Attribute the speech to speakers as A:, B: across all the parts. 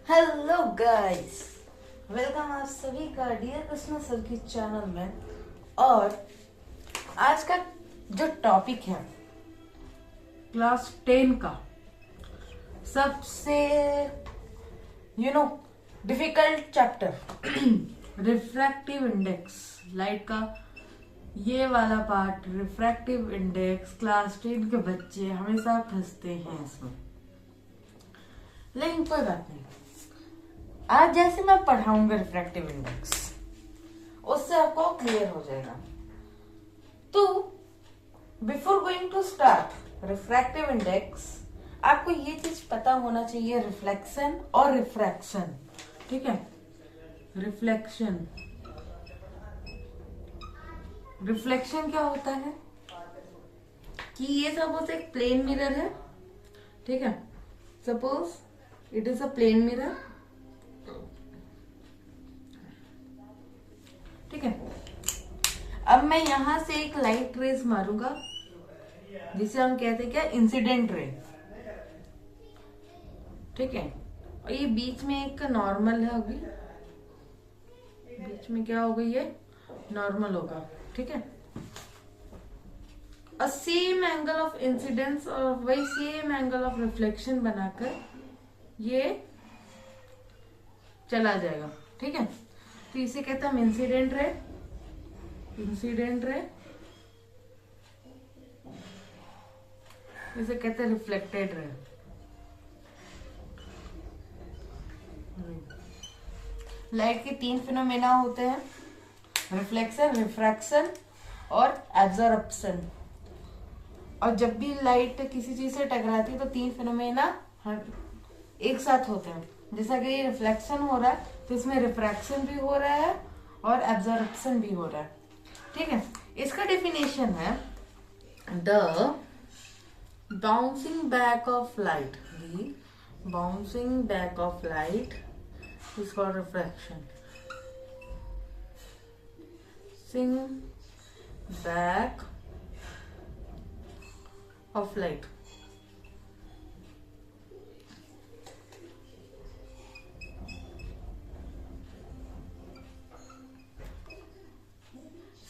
A: Hello guys, welcome आप सभी का डियर कृष्णा सर की चैनल में। और आज का जो टॉपिक है क्लास 10 का सबसे difficult chapter refractive index, light का ये वाला पार्ट। रिफ्रैक्टिव इंडेक्स क्लास 10 के बच्चे हमेशा फंसते हैं इसमें, लेकिन कोई बात नहीं। आज जैसे मैं पढ़ाऊंगा रिफ्रैक्टिव इंडेक्स, उससे आपको क्लियर हो जाएगा। तो before going to start refractive index, आपको ये चीज पता होना चाहिए, रिफ्लेक्शन और रिफ्रैक्शन। ठीक है, रिफ्लेक्शन रिफ्लेक्शन क्या होता है कि ये सपोज एक प्लेन मिरर है। ठीक है, suppose it is a plane mirror. ठीक है, अब मैं यहां से एक लाइट रेज मारूंगा जिसे हम कहते हैं क्या, इंसिडेंट रे। ठीक है, और ये बीच में एक नॉर्मल है, अभी बीच में क्या होगा, ये नॉर्मल होगा। ठीक है, और सेम एंगल ऑफ इंसिडेंस और वही सेम एंगल ऑफ रिफ्लेक्शन बनाकर ये चला जाएगा। ठीक है, तो इसे कहते हैं हम इंसिडेंट रे। इंसिडेंट रे इसे कहते हैं रिफ्लेक्टेड रे। लाइट के 3 फिनोमेना होते हैं, रिफ्लेक्शन, रिफ्रैक्शन और एब्जॉर्प्शन। और जब भी लाइट किसी चीज से टकराती है तो 3 फिनोमेना एक साथ होते हैं। जैसा कि ये रिफ्लेक्शन हो रहा है तो इसमें रिफ्रैक्शन भी हो रहा है और एब्जॉर्प्शन भी हो रहा है। ठीक है, इसका डेफिनेशन है the bouncing back of light. The bouncing back of light is called refraction. सिंग बैक ऑफ लाइट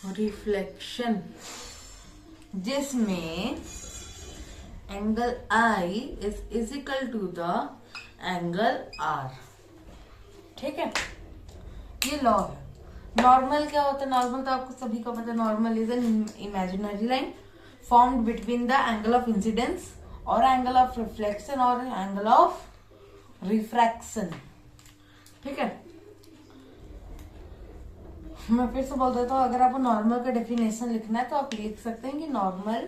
A: रिफ्लेक्शन, जिसमें angle I is equal to the angle R। ठीक है, ये लॉ है। नॉर्मल क्या होता है? नॉर्मल तो आपको सभी को पता है, normal is an imaginary line formed between the angle of incidence और एंगल ऑफ रिफ्लेक्शन और एंगल ऑफ रिफ्रैक्शन। ठीक है, मैं फिर से बोल देता हूँ, अगर आपको नॉर्मल का डेफिनेशन लिखना है तो आप लिख सकते हैं कि normal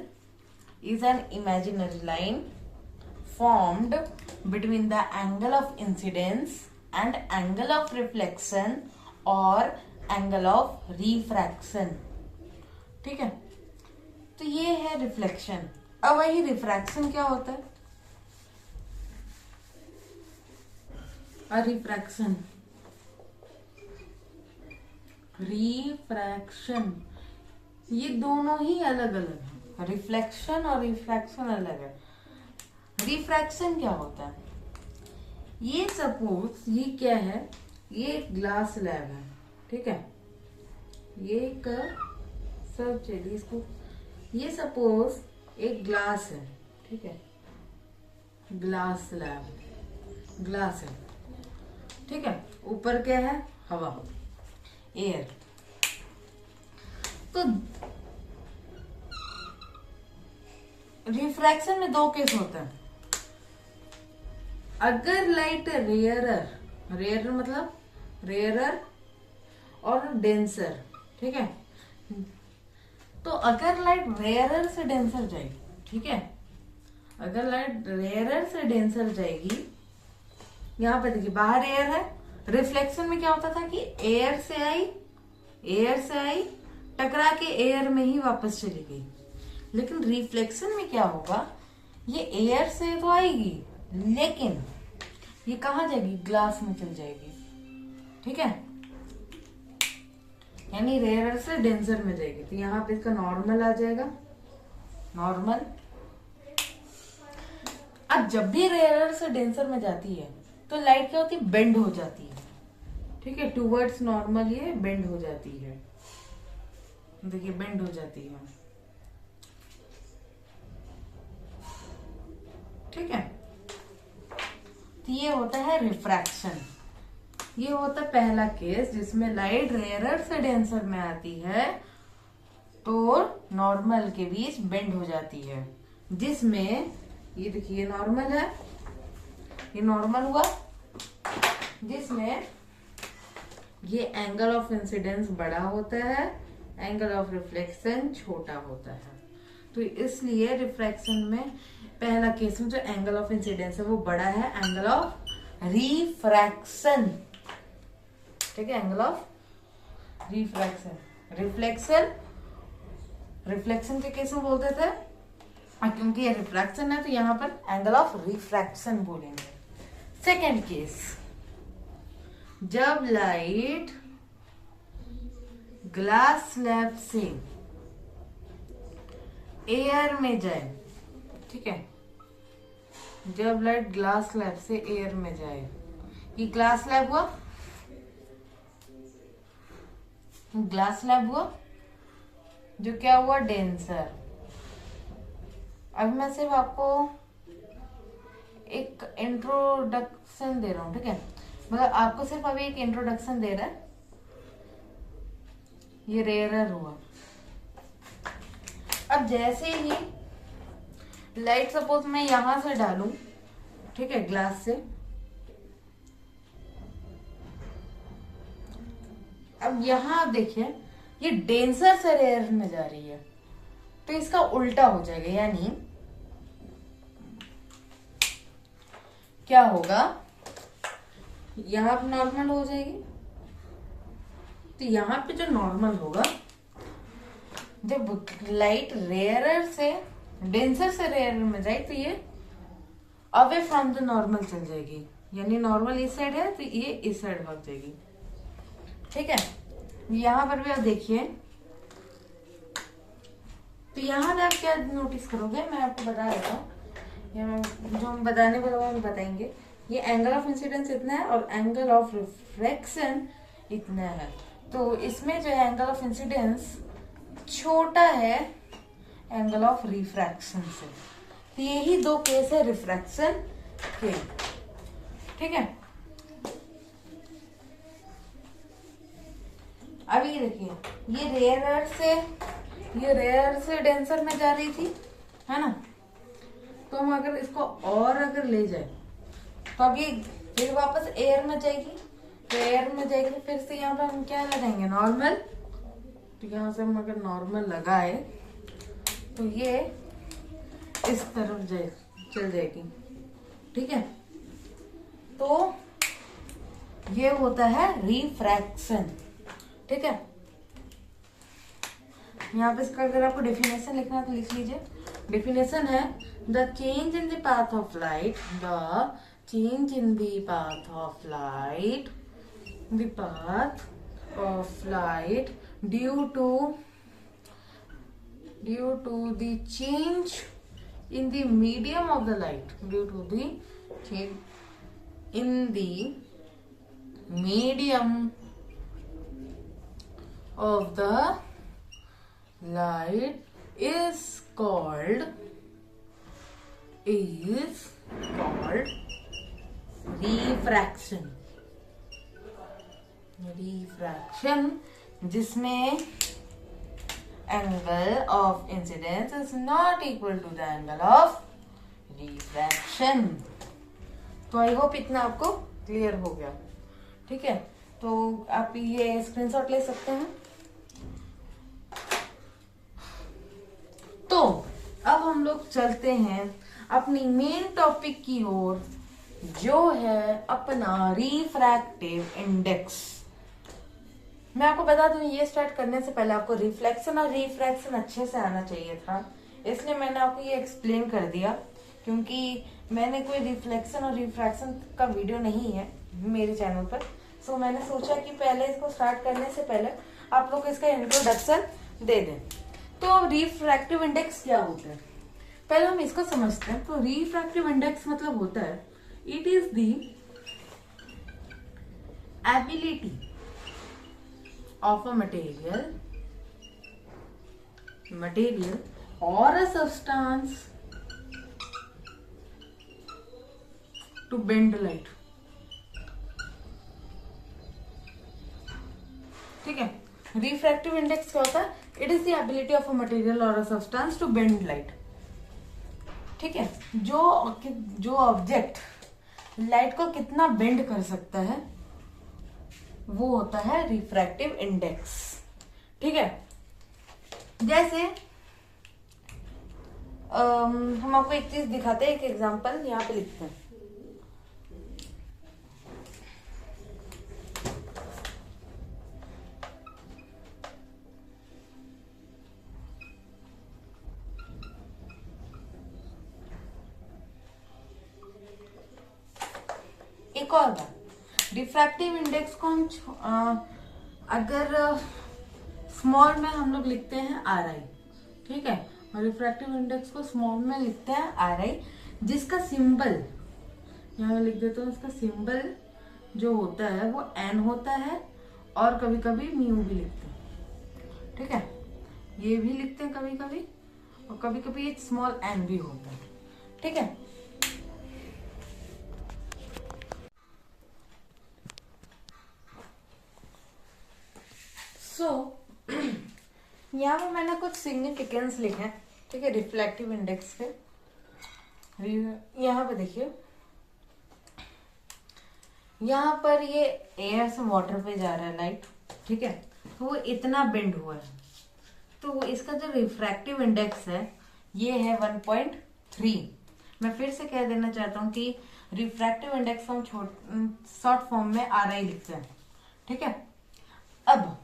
A: is an imaginary line formed between the angle of incidence and angle of reflection और एंगल ऑफ रिफ्रैक्शन। ठीक है, तो ये है रिफ्लेक्शन। अब वही रिफ्रैक्शन क्या होता है और रिफ्रैक्शन रिफ्रैक्शन ये दोनों ही अलग अलग है। रिफ्लेक्शन और रिफ्रैक्शन अलग है। रिफ्रैक्शन क्या होता है? ये सपोज ये क्या है, ये एक ग्लास स्लैब है। ठीक है, ये एक सब चलिए इसको, ये सपोज एक ग्लास है। ठीक है, ग्लास स्लैब, ग्लास है। ठीक है, ऊपर क्या है, हवा, एयर। तो रिफ्रैक्शन में 2 केस होते हैं। अगर लाइट रेयरर मतलब रेयरर और डेंसर। ठीक है, तो अगर लाइट रेयरर से डेंसर जाएगी, ठीक है, अगर लाइट रेयरर से डेंसर जाएगी, यहां पे देखिए बाहर एयर है। रिफ्लेक्शन में क्या होता था कि एयर से आई टकरा के एयर में ही वापस चली गई। लेकिन रिफ्लेक्शन में क्या होगा, ये एयर से तो आएगी लेकिन ये कहाँ जाएगी, ग्लास में चल जाएगी। ठीक है, यानी रेयर से डेंसर में जाएगी। तो यहाँ पे इसका नॉर्मल आ जाएगा, नॉर्मल। अब जब भी रेयर से डेंसर में जाती है तो लाइट क्या होती है, बेंड हो जाती है। ठीक है, टूवर्ड्स नॉर्मल ये बेंड हो जाती है। देखिए बेंड हो जाती है। ठीक है, तो ये होता है रिफ्रैक्शन। ये होता है पहला केस जिसमें लाइट रेयरर से डेंसर में आती है तो नॉर्मल के बीच बेंड हो जाती है, जिसमें ये देखिए नॉर्मल है, ये नॉर्मल हुआ, जिसमें ये एंगल ऑफ इंसिडेंस बड़ा होता है, एंगल ऑफ रिफ्लेक्शन छोटा होता है। तो इसलिए रिफ्रैक्शन में पहला केस में जो एंगल ऑफ इंसिडेंस है वो बड़ा है एंगल ऑफ रिफ्रैक्शन। ठीक है, एंगल ऑफ रिफ्रैक्शन। रिफ्लेक्शन के केस में बोलते थे, क्योंकि ये रिफ्रैक्शन है तो यहाँ पर एंगल ऑफ रिफ्रैक्शन बोलेंगे। सेकेंड केस, जब लाइट ग्लास स्लैब से एयर में जाए। ठीक है, जब लाइट ग्लास स्लैब से एयर में जाए, ये ग्लास स्लैब हुआ, ग्लास स्लैब हुआ जो क्या हुआ, डेंसर। अब मैं सिर्फ आपको एक इंट्रोडक्शन दे रहा हूं। ठीक है, मतलब आपको सिर्फ अभी एक इंट्रोडक्शन दे रहा है। ये रेयरर हुआ। अब जैसे ही लाइट सपोज मैं यहां से डालूं, ठीक है, ग्लास से, अब यहां आप देखिए ये डेंसर से रेयर में जा रही है, तो इसका उल्टा हो जाएगा, यानी क्या होगा, यहां पे नॉर्मल हो जाएगी, तो यहां पे जो नॉर्मल होगा, जब लाइट रेयरर से डेंसर से रेयरर में जाए तो ये अवे फ्रॉम द नॉर्मल चल जाएगी, यानी नॉर्मल इस साइड है तो ये इस साइड भाग जाएगी। ठीक है, यहां पर भी आप देखिए, तो यहां पे आप क्या नोटिस करोगे, मैं आपको बता देता हूँ, जो हम बताने वाले हम बताएंगे। ये एंगल ऑफ इंसिडेंस इतना है और एंगल ऑफ रिफ्रैक्शन इतना है, तो इसमें जो एंगल ऑफ इंसिडेंस छोटा है एंगल ऑफ रिफ्रैक्शन से। तो यही दो केस है रिफ्रैक्शन के। ठीक है, अब ये देखिए, ये रेयर से डेंसर में जा रही थी, है ना, तो हम अगर इसको और अगर ले जाए तो अब ये फिर वापस एयर में जाएगी, तो एयर में जाएगी तो फिर से यहाँ पे हम क्या लगाएंगे, नॉर्मल। तो यहाँ से हम अगर नॉर्मल लगाए तो ये इस तरफ चल जाएगी। ठीक है, तो ये होता है रिफ्रैक्शन। ठीक है, यहाँ पे इसका अगर आपको डेफिनेशन लिखना है तो लिख लीजिए। डेफिनेशन है the change in the path of light, the change in the path of light, the path of light due to the change in the medium of the light, due to the change in the medium of the light is called refraction। जिसमें angle of incidence is not equal to the angle of refraction। तो I hope इतना आपको clear हो गया। ठीक है, तो आप ये स्क्रीनशॉट ले सकते हैं। तो अब हम लोग चलते हैं अपनी मेन टॉपिक की ओर, जो है अपना रिफ्रैक्टिव इंडेक्स। मैं आपको बता दूं, ये स्टार्ट करने से पहले आपको रिफ्लेक्शन और रिफ्रैक्शन अच्छे से आना चाहिए था, इसलिए मैंने आपको ये एक्सप्लेन कर दिया, क्योंकि मैंने कोई रिफ्लेक्शन और रिफ्रैक्शन का वीडियो नहीं है मेरे चैनल पर। सो मैंने सोचा कि पहले इसको स्टार्ट करने से पहले आप लोग इसका इंट्रोडक्शन दे दें। तो अब रिफ्रैक्टिव इंडेक्स क्या होता है, पहले हम इसको समझते हैं। तो रिफ्रैक्टिव इंडेक्स मतलब होता है, it is the ability of a material or a substance to bend light. ठीक है, रिफ्रैक्टिव इंडेक्स क्या होता है? It is the ability of a material और a substance to bend light. ठीक है, जो ऑब्जेक्ट लाइट को कितना बेंड कर सकता है वो होता है रिफ्रैक्टिव इंडेक्स. ठीक है, जैसे हम आपको एक चीज दिखाते हैं, एक एग्जांपल यहाँ पे लिखते हैं. एक और बात, रिफ्रैक्टिव इंडेक्स को हम अगर स्मॉल में हम लोग लिखते हैं RI. ठीक है, और रिफ्रैक्टिव इंडेक्स को स्मॉल में लिखते हैं RI, जिसका सिंबल यहाँ मैं लिख देता हूँ. इसका सिंबल जो होता है वो N होता है, और कभी कभी म्यू भी लिखते हैं. ठीक है, ये भी लिखते हैं कभी कभी, और कभी कभी एक स्मॉल N भी होता है. ठीक है, यहाँ पे मैंने कुछ सिग्निफिकेंस लिखे हैं. ठीक है, रिफ्लेक्टिव इंडेक्स के. यहाँ पे देखिए, यहाँ पर ये एयर से वाटर पे जा रहा है लाइट. ठीक है, तो वो इतना बेंड हुआ है, तो इसका जो रिफ्रैक्टिव इंडेक्स है ये है 1.3. मैं फिर से कह देना चाहता हूँ कि रिफ्रैक्टिव इंडेक्स हम शॉर्ट फॉर्म में RI लिखते हैं. ठीक है, अब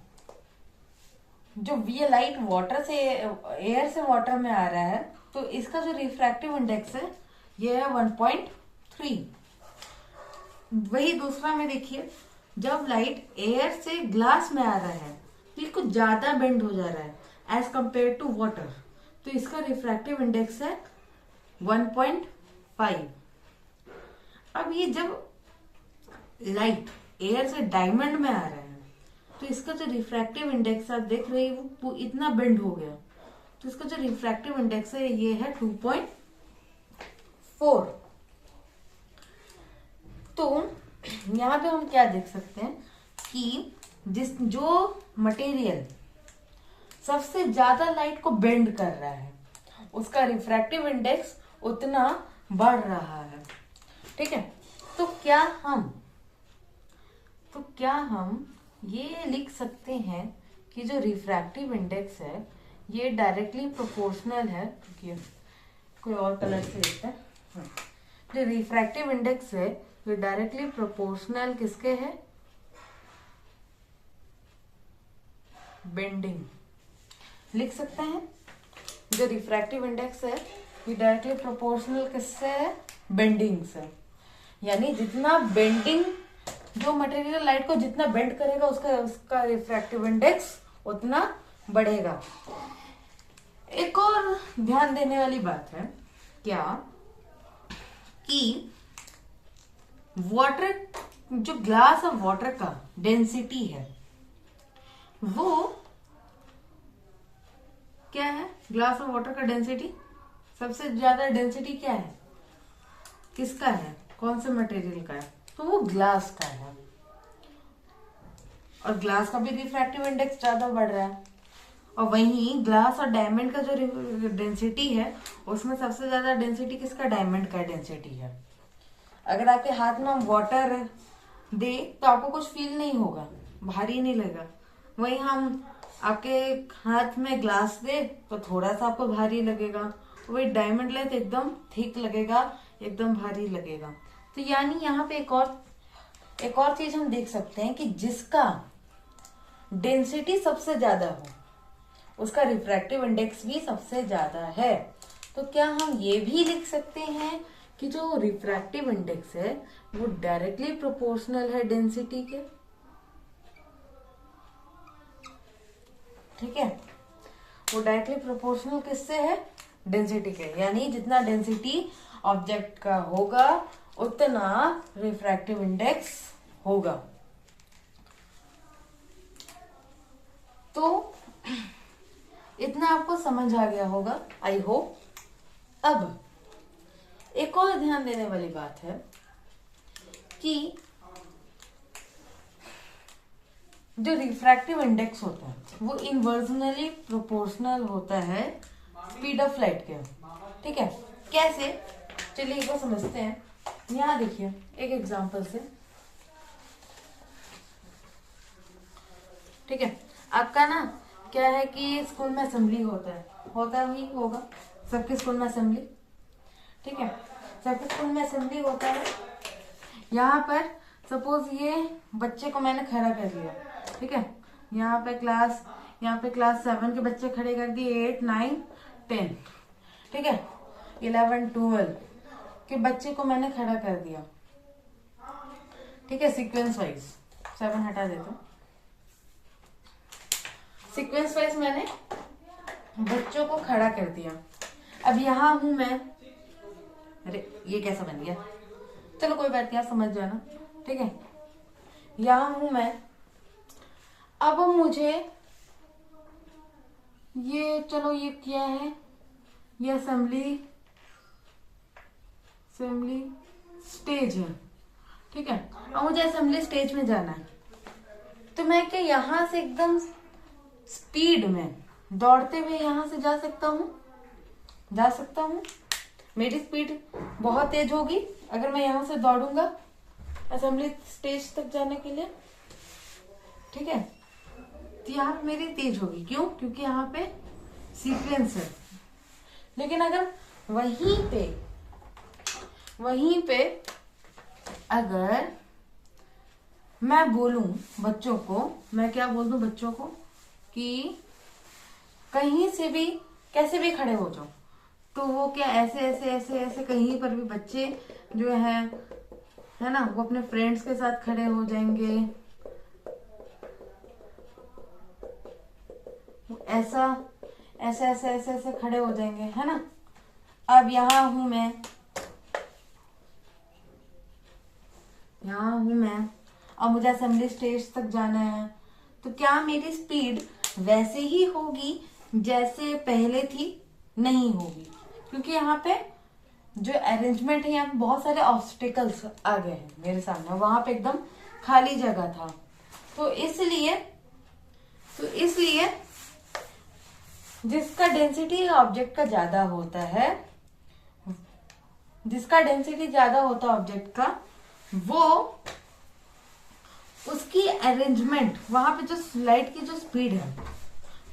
A: जो ये लाइट वाटर से एयर से वाटर में आ रहा है, तो इसका जो रिफ्रैक्टिव इंडेक्स है ये है 1.3. वही दूसरा में देखिए, जब लाइट एयर से ग्लास में आ रहा है तो ये कुछ ज्यादा बेंड हो जा रहा है एज कंपेयर टू वाटर, तो इसका रिफ्रैक्टिव इंडेक्स है 1.5. अब ये जब लाइट एयर से डायमंड में आ रहा है तो इसका जो रिफ्रैक्टिव इंडेक्स आप देख रहे हैं वो इतना बेंड हो गया, तो इसका जो रिफ्रैक्टिव इंडेक्स है ये है 2.4. तो यहाँ पे हम क्या देख सकते हैं कि जो मटेरियल सबसे ज्यादा लाइट को बेंड कर रहा है उसका रिफ्रैक्टिव इंडेक्स उतना बढ़ रहा है. ठीक है, तो क्या हम ये लिख सकते हैं कि जो रिफ्रैक्टिव इंडेक्स है ये डायरेक्टली प्रोपोर्शनल है, क्योंकि कोई और कलर से लिखते हैं. जो रिफ्रैक्टिव इंडेक्स है ये डायरेक्टली प्रोपोर्शनल किसके है? बेंडिंग. लिख सकते हैं जो रिफ्रैक्टिव इंडेक्स है ये डायरेक्टली प्रोपोर्शनल किससे है? बेंडिंग से. यानी जितना बेंडिंग, जो मटेरियल लाइट को जितना बेंड करेगा उसका रिफ्रैक्टिव इंडेक्स उतना बढ़ेगा. एक और ध्यान देने वाली बात है क्या कि वाटर, जो ग्लास ऑफ वाटर का डेंसिटी है वो क्या है? ग्लास ऑफ वाटर का डेंसिटी, सबसे ज्यादा डेंसिटी क्या है? किसका है? कौन से मटेरियल का है? तो वो ग्लास का है, और ग्लास का भी रिफ्रैक्टिव इंडेक्स ज्यादा बढ़ रहा है. और वहीं ग्लास और डायमंड का जो डेंसिटी है उसमें सबसे ज्यादा डेंसिटी किसका? डायमंड का डेंसिटी है. अगर आपके हाथ में हम वाटर दे तो आपको कुछ फील नहीं होगा, भारी नहीं लगेगा. वहीं हम आपके हाथ में ग्लास दे तो थोड़ा सा आपको भारी लगेगा. वही डायमंड ले तो एकदम थिक लगेगा, एकदम भारी लगेगा. तो यानी यहाँ पे एक और चीज हम देख सकते हैं कि जिसका डेंसिटी सबसे ज्यादा हो उसका रिफ्रैक्टिव इंडेक्स भी सबसे ज्यादा है. तो क्या हम ये भी लिख सकते हैं कि जो रिफ्रैक्टिव इंडेक्स है वो डायरेक्टली प्रोपोर्शनल है डेंसिटी के? ठीक है, वो डायरेक्टली प्रोपोर्शनल किससे है? डेंसिटी के. यानी जितना डेंसिटी ऑब्जेक्ट का होगा उतना रिफ्रैक्टिव इंडेक्स होगा. तो इतना आपको समझ आ गया होगा, आई होप। अब एक और ध्यान देने वाली बात है कि जो रिफ्रैक्टिव इंडेक्स होता है वो इनवर्जनली प्रोपोर्शनल होता है स्पीड ऑफ लाइट के। ठीक है, कैसे? चलिए इसको समझते हैं। यहाँ देखिए एक एग्जांपल से। ठीक है, आपका ना क्या है कि स्कूल में असेंबली होता ही होगा, सबके स्कूल में असेंबली। ठीक है, सबके स्कूल में असेंबली होता है। यहाँ पर सपोज ये बच्चे को मैंने खड़ा कर लिया। ठीक है, यहाँ पे क्लास 7 के बच्चे खड़े कर दिए, 8, 9, 10। ठीक है, 11, 12 के बच्चे को मैंने खड़ा कर दिया। ठीक है, सीक्वेंस वाइज। 7 हटा देता हूँ। सीक्वेंस वाइज मैंने बच्चों को खड़ा कर दिया। अब यहाँ हूं मैं, अरे ये कैसा बन गया, चलो कोई बात नहीं, आप समझ जाना। ठीक है, यहाँ हूं मैं। अब मुझे ये, चलो ये क्या है, ये असेंबली स्टेज है। ठीक है, अब मुझे असेंबली स्टेज में जाना है। तो मैं क्या यहाँ से एकदम स्पीड में दौड़ते हुए यहाँ से जा सकता हूँ? मेरी स्पीड बहुत तेज होगी अगर मैं यहाँ से दौड़ूंगा असेंबली स्टेज तक जाने के लिए। ठीक है, तो यहाँ पे मेरी तेज होगी। क्यों? क्योंकि यहाँ पे सीक्वेंस है। लेकिन अगर वहीं पे अगर मैं बोलूं बच्चों को, मैं क्या बोल दूं बच्चों को कि कहीं से भी कैसे भी खड़े हो जाओ, तो वो क्या ऐसे कहीं पर भी बच्चे जो है ना, वो अपने फ्रेंड्स के साथ खड़े हो जाएंगे। ऐसे खड़े हो जाएंगे, है ना। अब यहाँ हूं मैं, अब मुझे असेंबली स्टेज तक जाना है। तो क्या मेरी स्पीड वैसे ही होगी जैसे पहले थी? नहीं होगी, क्योंकि यहाँ पे जो अरेंजमेंट है, यहाँ पे बहुत सारे ऑब्स्टिकल्स आ गए हैं मेरे सामने। वहां पे एकदम खाली जगह था। तो इसलिए जिसका डेंसिटी ऑब्जेक्ट का ज्यादा होता है, ऑब्जेक्ट का, वो उसकी अरेंजमेंट, वहां पे जो लाइट की जो स्पीड है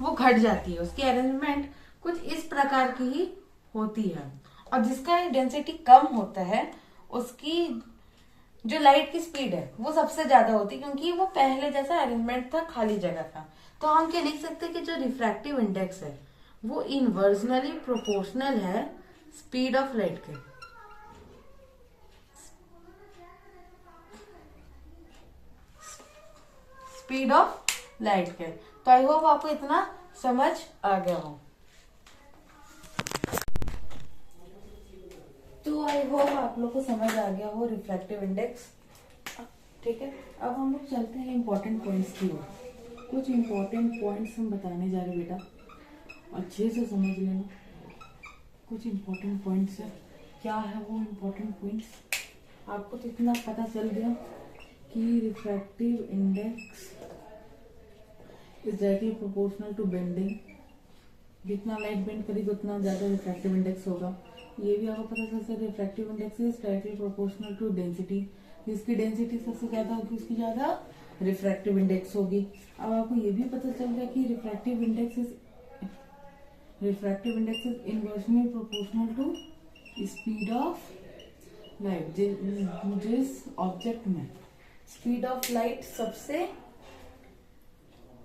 A: वो घट जाती है। उसकी अरेंजमेंट कुछ इस प्रकार की ही होती है। और जिसका डेंसिटी कम होता है, उसकी जो लाइट की स्पीड है वो सबसे ज्यादा होती है, क्योंकि वो पहले जैसा अरेंजमेंट था, खाली जगह था। तो हम क्या लिख सकते हैं कि जो रिफ्रैक्टिव इंडेक्स है वो इनवर्जनली प्रोपोर्शनल है स्पीड ऑफ लाइट के। स्पीड ऑफ लाइट के। तो आई होप आपको इतना समझ आ गया हो। तो आई होप आप लोग को समझ आ गया हो रिफ्रैक्टिव इंडेक्स। ठीक है, अब हम लोग चलते हैं इम्पोर्टेंट पॉइंट्स की ओर। कुछ इम्पोर्टेंट पॉइंट्स हम बताने जा रहे बेटा, अच्छे से समझ लेना। कुछ इम्पोर्टेंट पॉइंट्स है, क्या है वो इम्पोर्टेंट पॉइंट्स? आपको तो इतना पता चल गया कि refractive index is directly proportional to bending. जितना लाइट बेंड करेगी उतना ज्यादा रिफ्रैक्टिव इंडेक्स होगा। ये भी आपको पता चल सकता है refractive index is directly proportional to density. जिसकी डेंसिटी सबसे ज्यादा होगी उसकी ज्यादा रिफ्रैक्टिव इंडेक्स होगी। अब आपको ये भी पता चल गया कि refractive index is inversely proportional to speed of light. जिस ऑब्जेक्ट में स्पीड ऑफ लाइट सबसे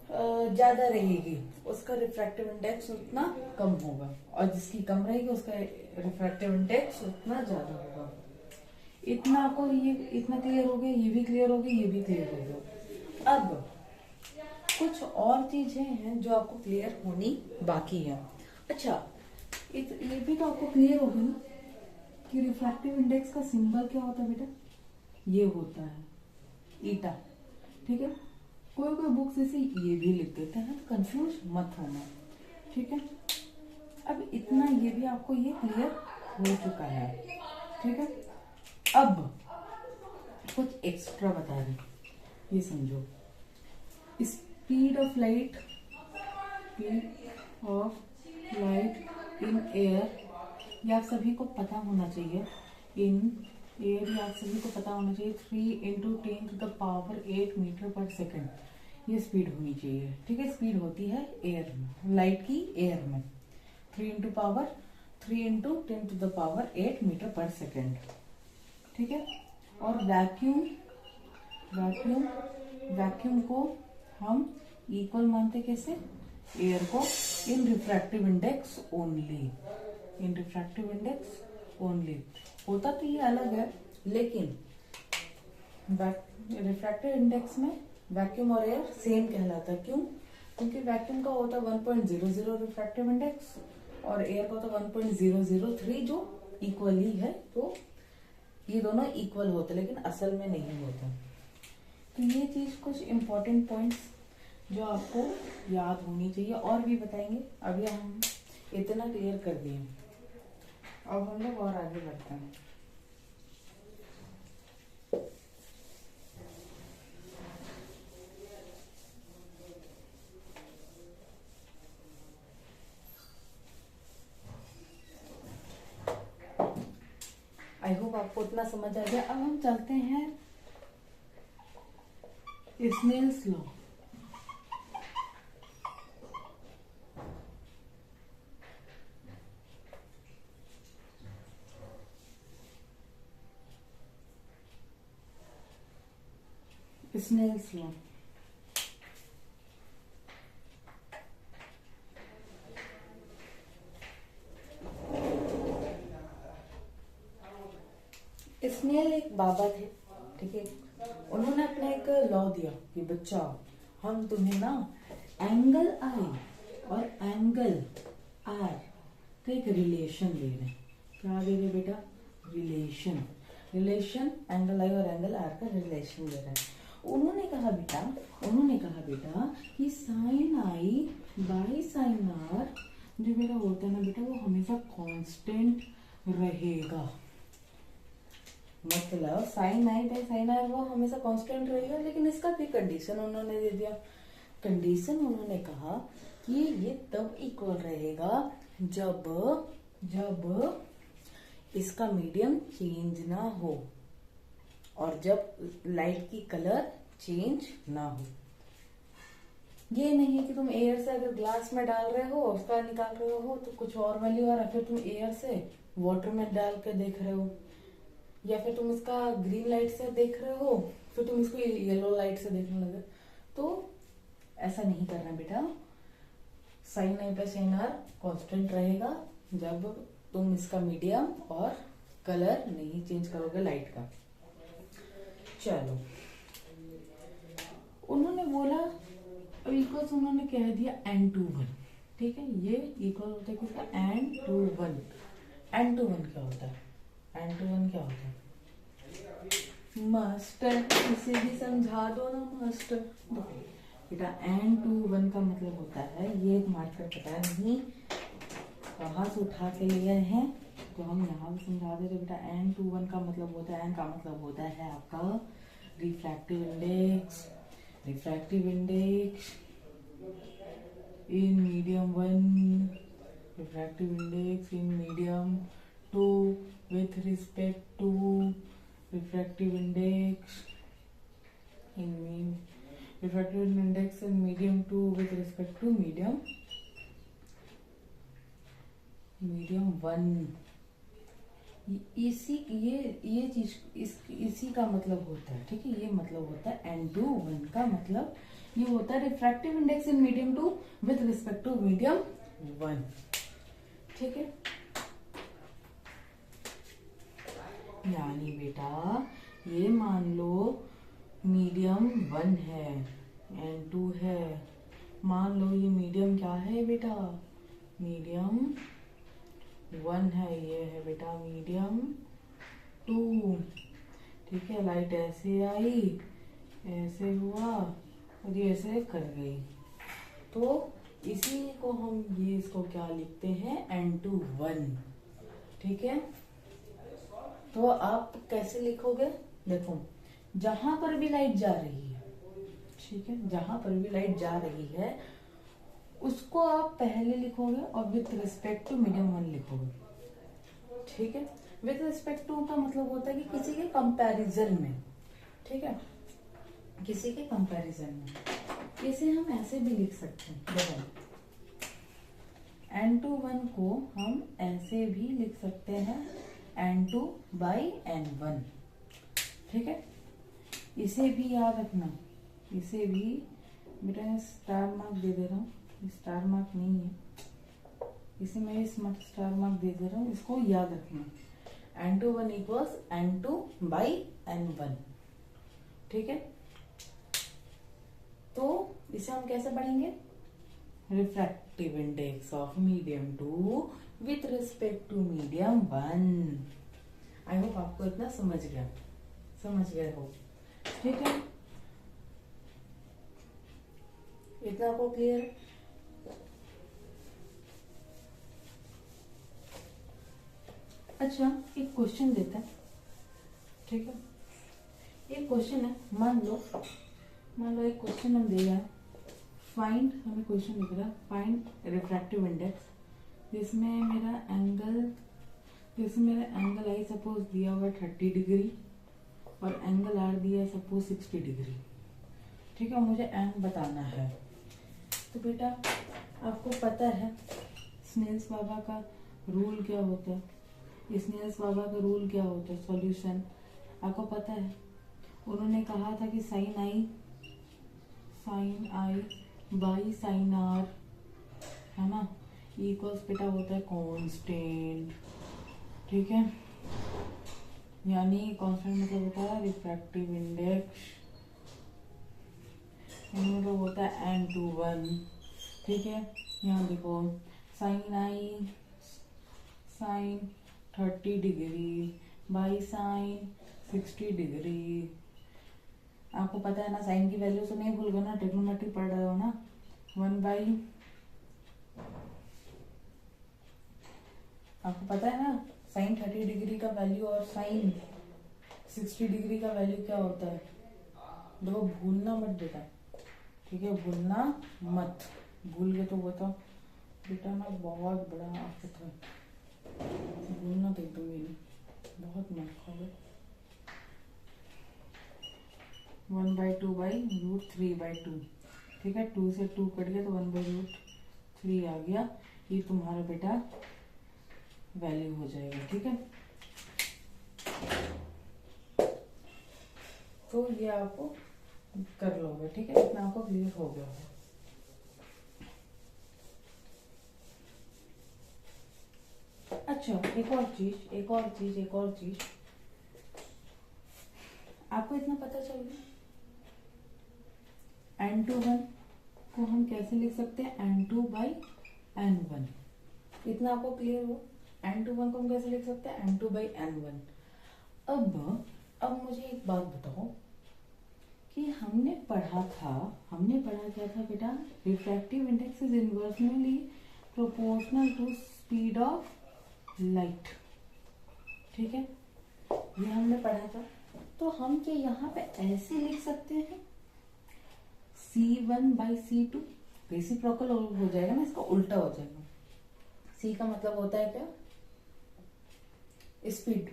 A: ज्यादा रहेगी उसका रिफ्रैक्टिव इंडेक्स उतना कम होगा, और जिसकी कम रहेगी उसका रिफ्रैक्टिव इंडेक्स उतना ज्यादा होगा। इतना आपको ये इतना क्लियर हो गया, ये भी क्लियर हो गया, ये भी क्लियर हो गया। अब कुछ और चीजें हैं जो आपको क्लियर होनी बाकी है। अच्छा, ये भी तो आपको क्लियर होगा ना कि रिफ्रैक्टिव इंडेक्स का सिंबल क्या होता है बेटा? ये होता है ईटा। ठीक है, कोई कोई बुक्स इसे ये भी लिख देते हैं, तो कंफ्यूज मत होना, ठीक है। अब इतना ये भी आपको ये क्लियर हो चुका है, ठीक है। अब कुछ एक्स्ट्रा बता रही, ये समझो। Speed of light, speed of light in air, ये आप सभी को पता होना चाहिए। इन एयर ये आप सभी को पता होना चाहिए 3 × 10⁸ मीटर पर सेकेंड, ये स्पीड होनी चाहिए, ठीक है। स्पीड होती है एयर में, लाइट की एयर में 3 × 10⁸ मीटर पर सेकेंड, ठीक है। और वैक्यूम को हम इक्वल मानते कैसे, एयर को इन रिफ्रैक्टिव इंडेक्स ओनली, इन रिफ्रैक्टिव इंडेक्स ओनली। होता तो ये अलग है, लेकिन रिफ्रैक्टिव इंडेक्स में वैक्यूम और एयर सेम कहलाता है। क्यों? क्योंकि वैक्यूम का होता है 1.00 रिफ्रैक्टिव इंडेक्स और एयर का होता है 1.003, जो इक्वली है, तो ये दोनों इक्वल होते, लेकिन असल में नहीं होता। तो ये चीज कुछ इंपॉर्टेंट पॉइंट्स जो आपको याद होनी चाहिए, और भी बताएंगे। अभी हम इतना क्लियर कर दिए, अब हम लोग और आगे बढ़ते हैं। आई होप आपको उतना समझ आ गया। अब हम चलते हैं Snell's law. Snell's law, Snell एक बाबा थे, ठीक है। उन्होंने अपना एक लॉ दिया कि बच्चा, हम तुम्हें ना एंगल आई और एंगल आर का एक रिलेशन दे रहे हैं। क्या दे रहे बेटा? रिलेशन एंगल आई और एंगल आर का रिलेशन दे रहा है। उन्होंने कहा बेटा कि sine I by sine R जो मेरा होता है ना बेटा, वो हमेशा कांस्टेंट रहेगा। मतलब sine I by sine R वो हमेशा कांस्टेंट रहेगा, लेकिन इसका भी कंडीशन उन्होंने दे दिया। कंडीशन उन्होंने कहा कि ये तब इक्वल रहेगा जब इसका मीडियम चेंज ना हो और जब लाइट की कलर चेंज ना हो। ये नहीं कि तुम एयर से अगर ग्लास में डाल रहे हो, उसका निकाल रहे हो तो कुछ और वैल्यू आ रहा है, फिर तुम एयर से वाटर में डाल के देख रहे हो, या फिर तुम इसका ग्रीन लाइट से देख रहे हो, फिर तुम इसको येलो लाइट से देखने लगे, तो ऐसा नहीं करना बेटा। Sine I plus sine R constant रहेगा जब तुम इसका मीडियम और कलर नहीं चेंज करोगे लाइट का। चलो, उन्होंने बोला इक्वल्स, उन्होंने कह दिया n/1, ठीक है। ये इक्वल होता है किसका? n/1। n/1 क्या होता है? n/1 क्या होता है? मास्टर, इसे भी समझा दो ना मास्टर। बेटा n/1 का मतलब होता है, ये मार्कर पता नहीं कहाँ से उठा के लिए हैं, तो हम यहाँ भी समझा दे रहे बेटा। n/1 का मतलब होता है, n का मतलब होता है आपका refractive index in medium 1, refractive index in medium 2 with respect to refractive index in medium 2 with respect to medium 1। ये चीज इसी का मतलब होता है, ठीक है। ये मतलब होता है n/1 का मतलब ये होता है refractive index in medium 2 with respect to medium 1, ठीक है। यानी बेटा ये मान लो मीडियम 1 है, n2 है, मान लो ये मीडियम क्या है बेटा? मीडियम 1 है, ये है बेटा मीडियम 2, ठीक है। लाइट ऐसे आई, ऐसे हुआ और ये ऐसे कर गई, तो इसी को हम ये इसको क्या लिखते हैं, N21। ठीक है, तो आप कैसे लिखोगे, देखो जहां पर भी लाइट जा रही है, ठीक है, जहां पर भी लाइट जा रही है उसको आप पहले लिखोगे और विथ रिस्पेक्ट टू मीडियम 1 लिखोगे। ठीक है, विथ रिस्पेक्ट टू का मतलब होता है कि किसी के कंपैरिजन में, ठीक है, किसी के कंपैरिजन में। इसे हम ऐसे भी लिख सकते हैं, देखो N21 को हम ऐसे भी लिख सकते हैं N2/N1। ठीक है, इसे भी याद रखना, इसे भी बेटा स्टार मार्क दे दे रहा हूँ, स्टार मार्क नहीं है, इसे मैं स्टार मार्क दे दे रहा हूँ, इसको याद रखना। N21 equals N2/N1। ठीक है, तो इसे हम कैसे पढ़ेंगे, refractive index of medium 2 with respect to medium 1। I hope आपको इतना समझ गए हो। ठीक है, इतना आपको क्लियर है। अच्छा, एक क्वेश्चन देता है, ठीक है, एक क्वेश्चन है, मान लो एक क्वेश्चन हम दे रहा है, फाइंड, हमें क्वेश्चन लिख रहा है फाइंड रिफ्रैक्टिव इंडेक्स, जिसमें मेरा एंगल आई सपोज दिया हुआ 30 डिग्री और एंगल आर दिया है सपोज 60 डिग्री। ठीक है, मुझे एंग बताना है। तो बेटा आपको पता है स्नेल्स बाबा का रूल क्या होता है, स्नेल्स बाबा का रूल क्या होता है, सॉल्यूशन आपको पता है। उन्होंने कहा था कि sine I by sine R, है ना, इक्वल्स बेटा होता है कांस्टेंट। ठीक है, यानी कांस्टेंट मतलब होता है रिफ्रैक्टिव इंडेक्स, मतलब होता है N21। ठीक है, यहाँ देखो sine 30 degree by sine 60 degree. आपको पता है ना, साइन की वैल्यू तो नहीं भूल गए ना, ट्रिग्नोमेट्री पढ़ रहे हो ना। 1/, आपको पता है ना साइन 30 डिग्री का वैल्यू और साइन 60 डिग्री का वैल्यू क्या होता है। देखो भूलना मत बेटा, ठीक है, भूलना मत, भूल गए तो बताओ बेटा ना बहुत बड़ा आफत है, भूलना तो एकदम ही नहीं, बहुत मत खाओगे। 1/2/√3/2। ठीक है, 2 से 2 कट गया तो 1/√3 आ गया, ये तुम्हारा बेटा वैल्यू हो जाएगा। ठीक है, तो ये आपको कर लोगे। ठीक है, इतना आपको क्लियर हो गया है। अच्छा, एक और चीज आपको इतना पता चल गया, N21 को हम कैसे लिख सकते हैं, N2/N1। इतना आपको क्लियर हो, N21 को हम कैसे लिख सकते हैं, N2/N1। अब मुझे एक बात बताओ कि हमने पढ़ा क्या था बेटा, refractive index is inversely proportional to speed of light. ठीक है, ये हमने पढ़ा था। तो हम क्या यहाँ पे ऐसे लिख सकते हैं, C1/C2 रेसिप्रोकल हो जाएगा ना, इसका उल्टा हो जाएगा। C का मतलब होता है क्या, स्पीड।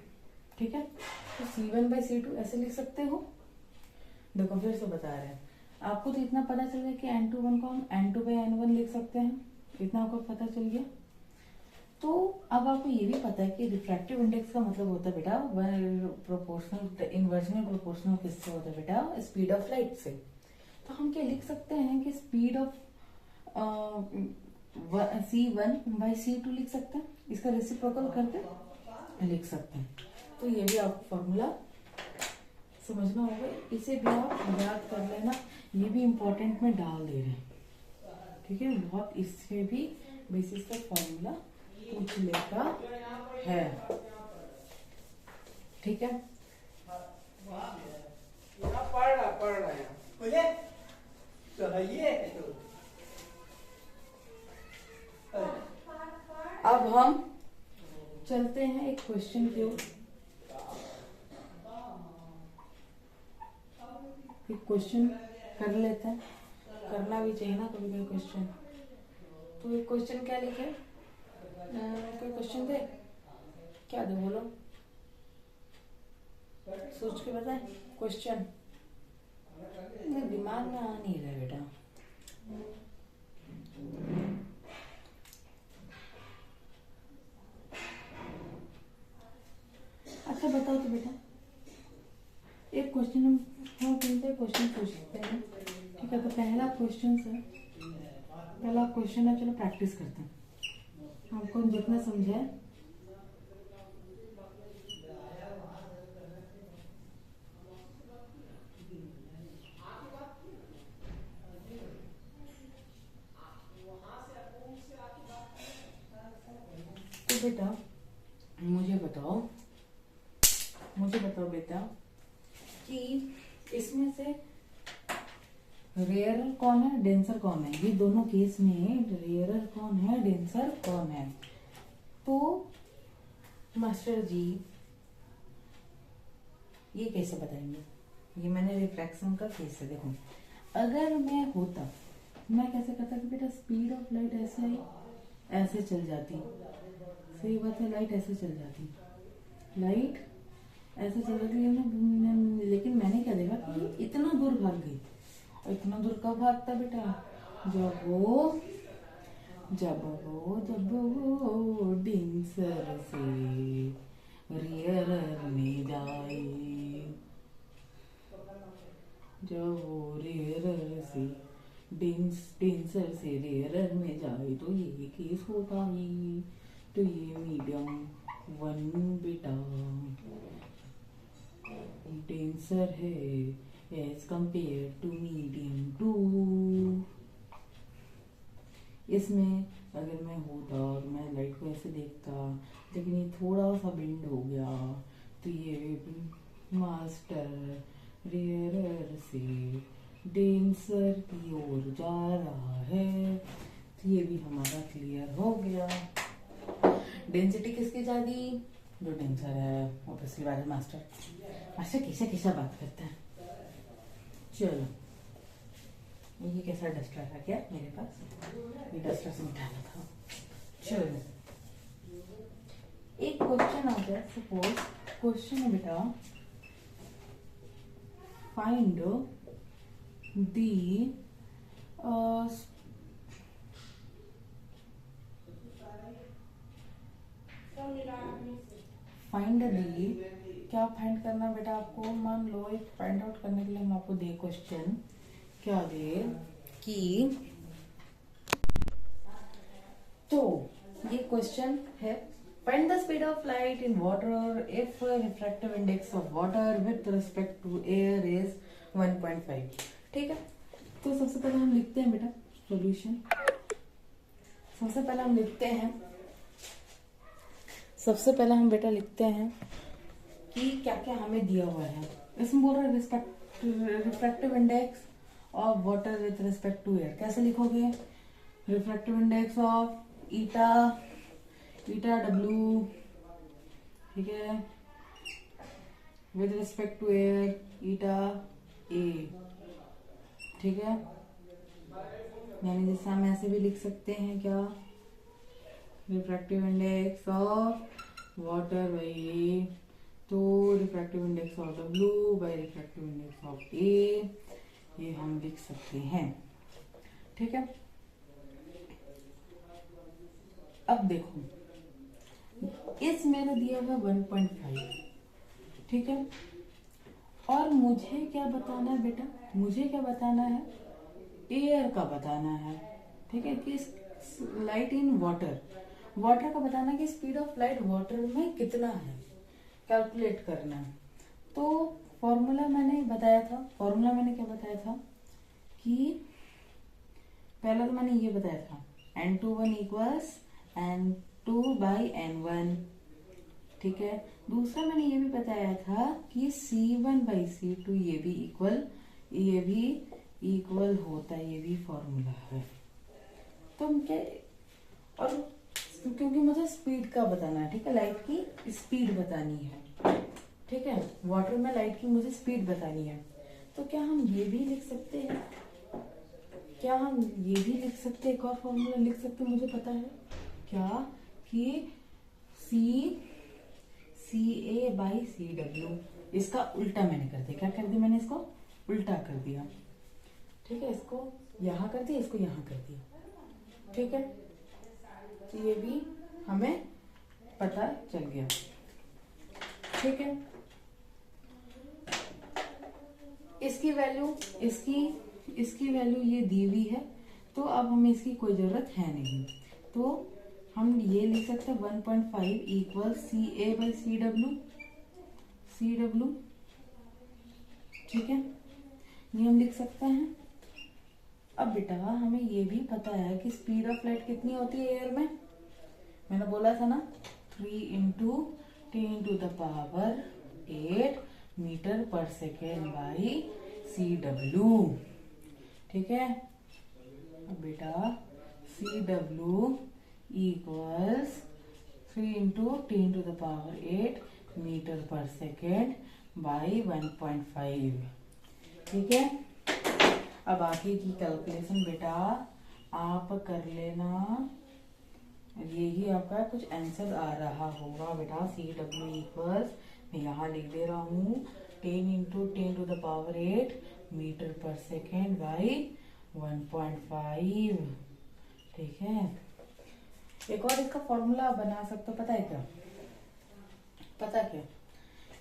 A: ठीक है, तो C1/C2 ऐसे लिख सकते हो। देखो फिर से बता रहे हैं आपको, तो इतना पता चल गया कि N21 को हम N2/N1 लिख सकते हैं, इतना आपको पता चल गया। तो अब आपको ये भी पता है कि रिफ्रैक्टिव इंडेक्स का मतलब होता है बेटा प्रोपोर्शनल, इनवर्सली प्रोपोर्शनल किससे होता है बेटा, स्पीड ऑफ लाइट से। तो हम क्या लिख सकते हैं कि स्पीड ऑफ C1/C2 लिख सकते हैं, इसका रेसिप्रोकल करके लिख सकते हैं। तो ये भी आपको फॉर्मूला समझना होगा, इसे भी आप याद कर लेना, ये भी इम्पोर्टेंट में डाल दे रहे हैं। ठीक है, बहुत इससे भी बेसिस का फॉर्मूला पूछ लेता है। ठीक है,
B: पढ़ रहा
A: अब हम चलते हैं एक क्वेश्चन की ओर। एक क्वेश्चन कर लेते हैं, करना भी चाहिए ना कभी कोई क्वेश्चन। तो एक क्वेश्चन क्या लिखे, कोई क्वेश्चन दे, क्या दे बोलो, सोच के बताए क्वेश्चन। मेरे दिमाग में आ नहीं रहा बेटा। अच्छा बताओ तो बेटा, एक क्वेश्चन हम क्वेश्चन पूछते हैं, ठीक है। तो पहला क्वेश्चन है, चलो प्रैक्टिस करते हैं, हमको जितना समझे। तो बेटा मुझे बताओ बेटा कि इसमें से रेयरर कौन है, डेंसर कौन है। ये दोनों केस में रेयरर कौन है, डेंसर कौन है। तो मास्टर जी ये कैसे बताएंगे। ये मैंने रिफ्रैक्शन का केस है। देखो अगर मैं होता, मैं कैसे करता कि बेटा स्पीड ऑफ लाइट ऐसे चल जाती, सही बात है, लाइट ऐसे चल जाती, लेकिन मैंने क्या देखा कि इतना दूर भाग गई। और इतना दूर कब भागता बेटा, जब वो डेंसर से रेयरर में जाए, जब वो रेयरर से डेंसर से रेयरर में जाए तो ये केस होता है। तो ये मीडियम 1 बेटा डेंसर है एज कंपेयर टू मीडियम 2। इसमें अगर मैं होता और मैं लाइट को ऐसे देखता, लेकिन ये थोड़ा सा बेंड हो गया, तो ये मास्टर रेयरर से डेंसर की ओर जा रहा है। तो ये भी हमारा क्लियर हो गया। डेंसिटी किसकी ज्यादा, जो डेंसर है, ऑब्वियसली बात है। मास्टर कैसा बात करता है। चलो ये कैसा डस्टर था क्या मेरे पास, ये डस्टर से मिटाना था। चलो एक क्वेश्चन आ जाए, सपोज क्वेश्चन है बेटा, फाइंड दी क्या फाइंड करना बेटा आपको। मान लो एक फाइंड आउट करने के लिए हम आपको दे क्वेश्चन, क्या दे कि, तो ये क्वेश्चन है find the speed of light in water if refractive index of water with respect to air is 1.5। ठीक है, तो सबसे पहले हम लिखते हैं बेटा सॉल्यूशन। सबसे पहले हम बेटा लिखते हैं कि क्या क्या हमें दिया हुआ है। इसमें बोल रहा है refractive index of water with respect to air. कैसे लिखोगे, refractive index of eta W, ठीक है, with respect to air eta A, ठीक है। यानी जैसे हम ऐसे भी लिख सकते हैं क्या, refractive index of water by a, तो refractive index of W by refractive index of a, ये हम लिख सकते हैं। ठीक है, अब देखो इस मेरा दिया हुआ 1.5, ठीक है, और मुझे क्या बताना है बेटा, मुझे क्या बताना है, एयर का बताना है। ठीक है, कि लाइट इन वाटर का बताना है कि स्पीड ऑफ लाइट वाटर में कितना है, कैलकुलेट करना है। तो फॉर्मूला मैंने क्या बताया था कि पहला तो मैंने ये बताया था N21 equals N2 by N1, ठीक है। दूसरा मैंने ये भी बताया था कि C1 बाई C2 ये भी इक्वल होता है, ये भी फॉर्मूला है। तो हम क्या, और क्योंकि मुझे स्पीड का बताना है, ठीक है, लाइट की स्पीड बतानी है, ठीक है, वाटर में लाइट की मुझे स्पीड बतानी है। तो क्या हम ये भी लिख सकते हैं, क्या हम ये भी लिख सकते हैं, एक और फॉर्मूला लिख सकते हैं, मुझे पता है क्या, कि सी ए बाई सी डब्ल्यू, इसका उल्टा मैंने कर दिया, क्या कर दिया मैंने, इसको उल्टा कर दिया, ठीक है, इसको यहाँ कर दिया, इसको यहाँ कर दिया, ठीक है। तो ये भी हमें पता चल गया, ठीक है। इसकी वैल्यू, इसकी वैल्यू ये दी हुई है, तो अब हमें इसकी कोई जरूरत है नहीं, तो हम ये लिख सकते हैं 1.5 equal C A by C W, ठीक है, ये हम लिख सकते हैं। अब बेटा हमें ये भी पता है कि स्पीड ऑफ लाइट कितनी होती है एयर में, मैंने बोला था ना 3 into 10 to the power 8 metre पर सेकेंड बाई सी डब्ल्यू, ठीक है। अब बेटा C W equals 3 into 10 to the power 8 metre पर सेकेंड बाई 1.5, ठीक है। अब आगे की कैलकुलेशन बेटा आप कर लेना, यही आपका कुछ आंसर आ रहा होगा बेटा। सी डब्ल्यू इक्वल्स, मैं यहाँ लिख दे रहा हूँ 10 into 10 to the power 8 metre पर सेकेंड बाई 1.5, ठीक है। एक और इसका फॉर्मूला बना सकते हो, पता है क्या, पता क्या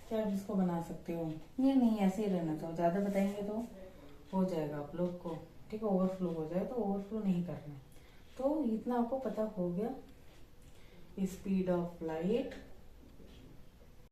A: क्या आप इसको बना सकते हो, नहीं ऐसे ही रहना चाहिए, ज्यादा बताएंगे तो हो जाएगा आप लोग को, ठीक है, ओवरफ्लो हो जाए, तो ओवरफ्लो नहीं करना। तो इतना आपको पता हो गया, स्पीड ऑफ लाइट